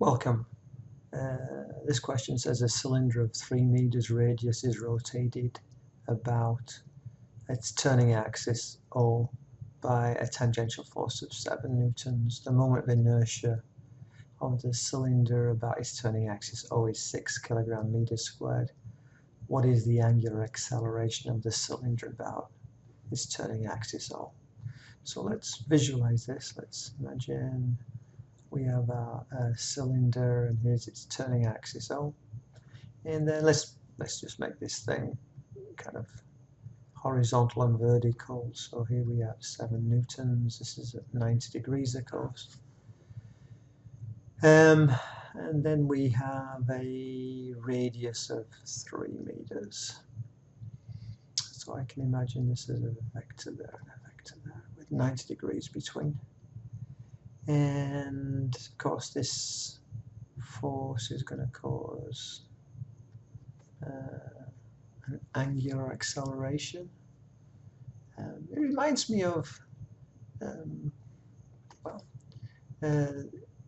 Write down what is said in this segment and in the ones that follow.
Welcome. This question says a cylinder of 3 meters radius is rotated about its turning axis O by a tangential force of 7 newtons. The moment of inertia of the cylinder about its turning axis O is 6 kilogram meters squared. What is the angular acceleration of the cylinder about its turning axis O? So let's visualize this. Let's imagine we have a cylinder, and here's its turning axis O. And then let's just make this thing kind of horizontal and vertical. So here we have 7 newtons. This is at 90 degrees, of course. And then we have a radius of 3 meters. So I can imagine this as a vector there and a vector there with 90 degrees between. And of course this force is going to cause an angular acceleration. It reminds me of,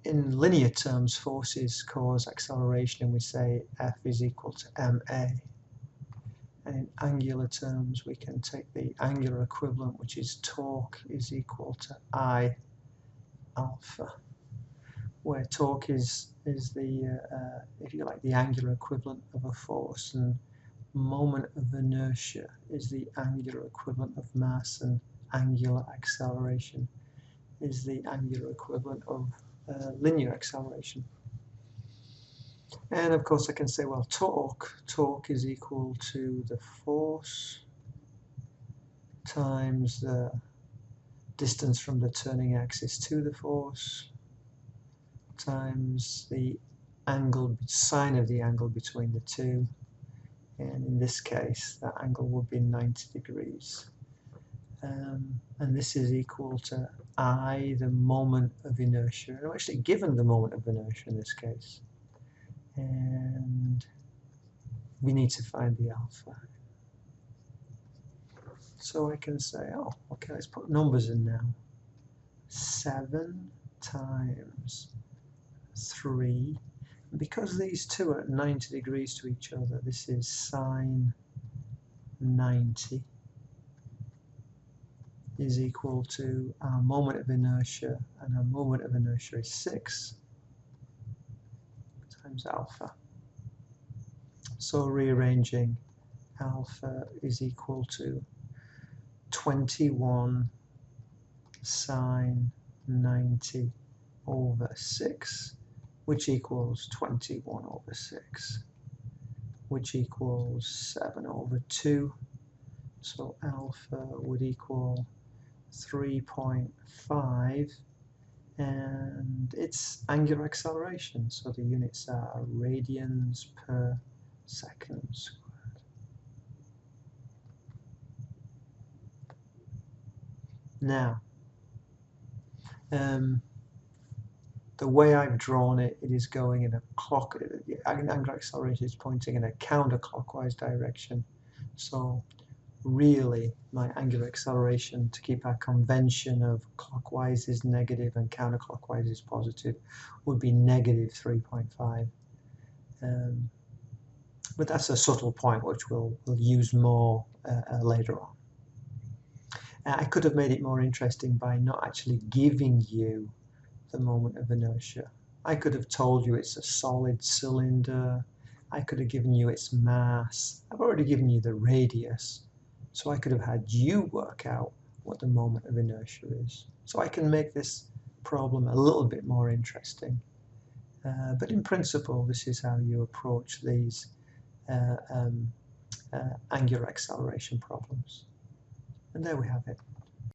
in linear terms, forces cause acceleration, and we say F is equal to ma. And in angular terms, we can take the angular equivalent, which is torque is equal to I alpha, where torque is the, if you like, the angular equivalent of a force, and moment of inertia is the angular equivalent of mass, and angular acceleration is the angular equivalent of linear acceleration. And of course I can say, well, torque is equal to the force times the distance from the turning axis to the force times the angle, sine of the angle between the two, and in this case that angle would be 90 degrees. And this is equal to I, the moment of inertia. I'm actually given the moment of inertia in this case, and we need to find the alpha. So I can say, oh, okay, let's put numbers in now. 7 times 3. And because these two are at 90 degrees to each other, this is sine 90 is equal to our moment of inertia, and our moment of inertia is 6 times alpha. So rearranging, alpha is equal to 21 sine 90 over 6, which equals 21 over 6, which equals 7 over 2. So alpha would equal 3.5, and it's angular acceleration, so the units are radians per second squared. Now, the way I've drawn it, it is going in a clock. The angular acceleration is pointing in a counterclockwise direction. So really, my angular acceleration, to keep our convention of clockwise is negative and counterclockwise is positive, would be negative 3.5. But that's a subtle point which we'll use more later on. I could have made it more interesting by not actually giving you the moment of inertia. I could have told you it's a solid cylinder. I could have given you its mass. I've already given you the radius. So I could have had you work out what the moment of inertia is. So I can make this problem a little bit more interesting. But in principle, this is how you approach these angular acceleration problems. And there we have it.